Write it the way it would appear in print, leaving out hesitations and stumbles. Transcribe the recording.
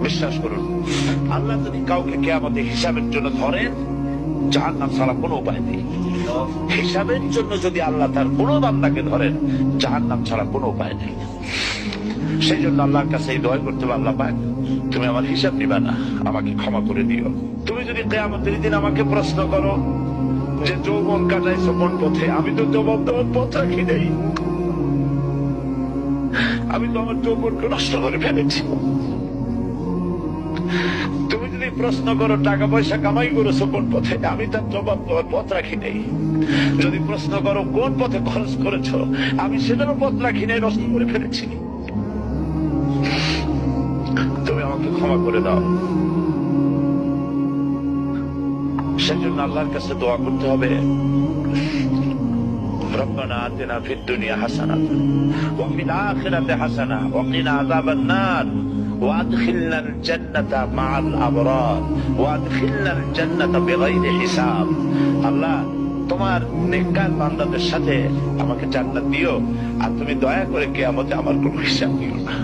বিশ্বাস করুন, আল্লাহ যদি কাউকে কিয়ামতে হিসাবের জন্য ধরেন, জাহান্নাম ছাড়া কোনো উপায় নেই। হিসাবের জন্য যদি আল্লাহ তার কোনো বান্দাকে ধরেন, জাহান্নাম ছাড়া কোনো উপায় নেই। সেই জন্য আল্লাহর কাছে এই দোয়া করতে হবে, আল্লাহ পাক তুমি আমার হিসাব নিবা না, আমাকে ক্ষমা করে দিও। তুমি যদি কিয়ামতের দিন আমাকে প্রশ্ন করো যে যৌবন কাটাইছো কোন পথে, আমি তো জবাব দেওয়ার পথ রাখি নাই। আমি তো আমার যৌবনকে নষ্ট করে ফেলেছি। তুমি যদি প্রশ্ন করো টাকা পয়সা কামাই করেছো কোন পথে, আমি তার জবাব দেওয়ার পথ রাখি নাই। যদি প্রশ্ন করো কোন পথে খরচ করেছো, আমি সেটারও পথ রাখি নাই, নষ্ট করে ফেলেছি। তুমি আমাকে ক্ষমা করে দাও। সেজন্য আল্লাহর কাছে দোয়া করতে হবে, রব্বানা আতিনা ফিদ দুনিয়া হাসানাতান ওয়া ফিল আখিরাতি হাসানাতান ওয়া কিনা আযাবান নার ওয়া আদখিলনাল জান্নাতা মা'আল আবরার ওয়া আদখিলনাল জান্নাতা বিগাইরি হিসাব। আল্লাহ, তোমার নেককার বান্দাদের সাথে আমাকে জান্নাত দিও, আর তুমি দয়া করে কিয়ামতে আমার কোনো হিসাব দিও না।